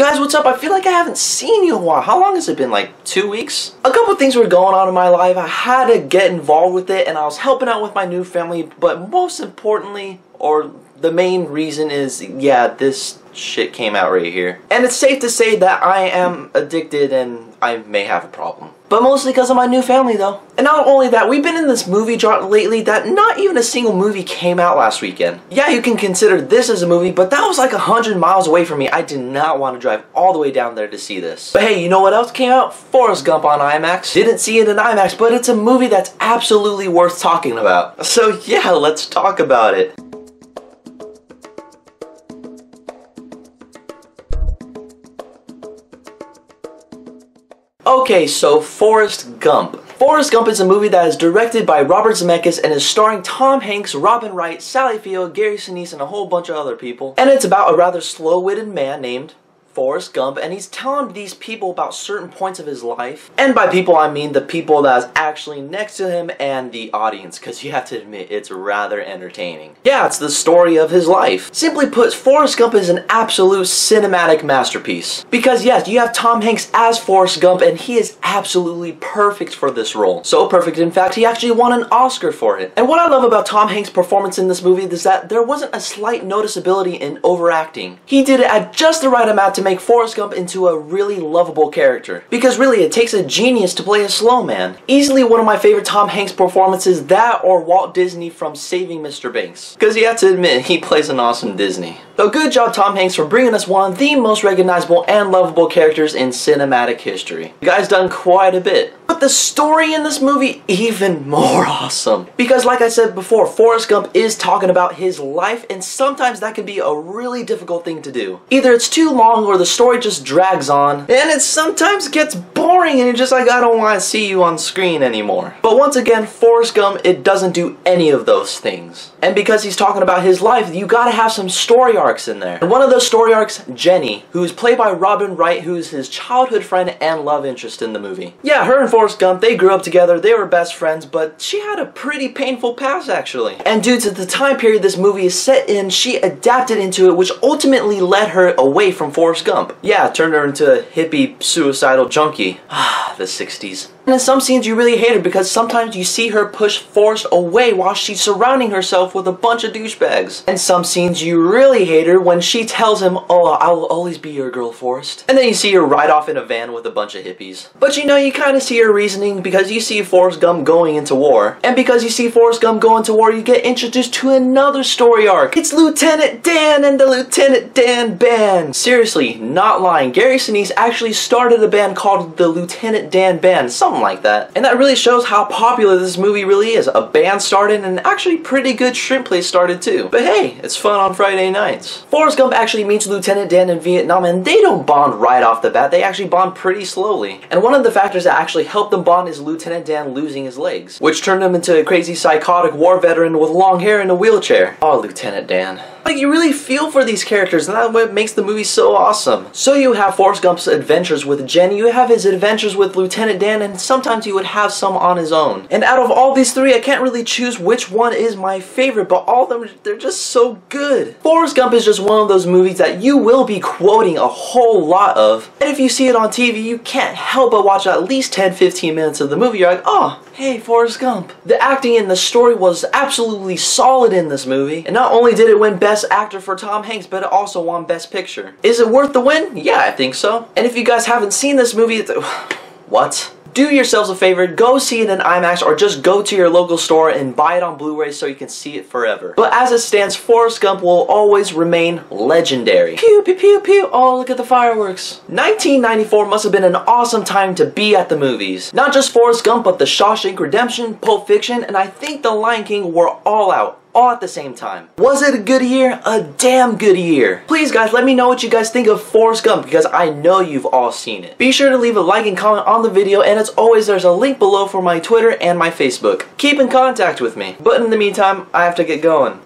guys, what's up? I feel like I haven't seen you in a while. How long has it been? Like 2 weeks? A couple things were going on in my life. I had to get involved with it, and I was helping out with my new family, but most importantly, or the main reason is, yeah, this shit came out right here. And it's safe to say that I am addicted and I may have a problem. But mostly because of my new family, though. And not only that, we've been in this movie drought lately that not even a single movie came out last weekend. Yeah, you can consider this as a movie, but that was like 100 miles away from me. I did not want to drive all the way down there to see this. But hey, you know what else came out? Forrest Gump on IMAX. Didn't see it in IMAX, but it's a movie that's absolutely worth talking about. So yeah, let's talk about it. Okay, so Forrest Gump. Forrest Gump is a movie that is directed by Robert Zemeckis and is starring Tom Hanks, Robin Wright, Sally Field, Gary Sinise, and a whole bunch of other people. And it's about a rather slow-witted man named Forrest Gump, and he's telling these people about certain points of his life. And by people, I mean the people that's actually next to him and the audience, because you have to admit, it's rather entertaining. Yeah, it's the story of his life. Simply put, Forrest Gump is an absolute cinematic masterpiece. Because yes, you have Tom Hanks as Forrest Gump, and he is absolutely perfect for this role. So perfect, in fact, he actually won an Oscar for it. And what I love about Tom Hanks' performance in this movie is that there wasn't a slight noticeability in overacting. He did it at just the right amount to make Forrest Gump into a really lovable character. Because really, it takes a genius to play a slow man. Easily one of my favorite Tom Hanks performances, that or Walt Disney from Saving Mr. Banks. Because you have to admit, he plays an awesome Disney. So good job, Tom Hanks, for bringing us one of the most recognizable and lovable characters in cinematic history. You guys done quite a bit. But the story in this movie, even more awesome. Because like I said before, Forrest Gump is talking about his life, and sometimes that can be a really difficult thing to do. Either it's too long or the story just drags on, and it sometimes gets boring and you're just like, I don't want to see you on screen anymore. But once again, Forrest Gump, it doesn't do any of those things. And because he's talking about his life, you gotta have some story arcs in there. And one of those story arcs, Jenny, who's played by Robin Wright, who's his childhood friend and love interest in the movie. Yeah, her and Forrest Gump, they grew up together, they were best friends, but she had a pretty painful past actually. And due to the time period this movie is set in, she adapted into it, which ultimately led her away from Forrest Gump. Yeah, it turned her into a hippie, suicidal junkie. Ah, the 60s. And in some scenes you really hate her because sometimes you see her push Forrest away while she's surrounding herself with a bunch of douchebags. And some scenes you really hate her when she tells him, oh, I will always be your girl, Forrest. And then you see her ride off in a van with a bunch of hippies. But you know, you kind of see her reasoning because you see Forrest Gump going into war. And because you see Forrest Gump go into war, you get introduced to another story arc. It's Lieutenant Dan and the Lieutenant Dan Band. Seriously, not lying. Gary Sinise actually started a band called the Lieutenant Dan Band. Something like that. And that really shows how popular this movie really is. A band started and actually pretty good shrimp place started too. But hey, it's fun on Friday nights. Forrest Gump actually meets Lieutenant Dan in Vietnam, and they don't bond right off the bat. They actually bond pretty slowly. And one of the factors that actually helped them bond is Lieutenant Dan losing his legs, which turned him into a crazy psychotic war veteran with long hair and a wheelchair. Oh, Lieutenant Dan. Like, you really feel for these characters, and that's what makes the movie so awesome. So you have Forrest Gump's adventures with Jenny, you have his adventures with Lieutenant Dan, and sometimes he would have some on his own. And out of all these three, I can't really choose which one is my favorite, but all of them, they're just so good. Forrest Gump is just one of those movies that you will be quoting a whole lot of, and if you see it on TV, you can't help but watch at least 10-15 minutes of the movie. You're like, oh, hey, Forrest Gump. The acting and the story was absolutely solid in this movie, and not only did it win Best Actor for Tom Hanks, but it also won Best Picture. Is it worth the win? Yeah, I think so. And if you guys haven't seen this movie, it's... what? Do yourselves a favor, go see it in IMAX or just go to your local store and buy it on Blu-ray so you can see it forever. But as it stands, Forrest Gump will always remain legendary. Pew, pew, pew, pew. Oh, look at the fireworks. 1994 must have been an awesome time to be at the movies. Not just Forrest Gump, but The Shawshank Redemption, Pulp Fiction, and I think The Lion King were all out. All at the same time. Was it a good year? A damn good year. Please guys, let me know what you guys think of Forrest Gump because I know you've all seen it. Be sure to leave a like and comment on the video, and as always there's a link below for my Twitter and my Facebook. Keep in contact with me. But in the meantime, I have to get going.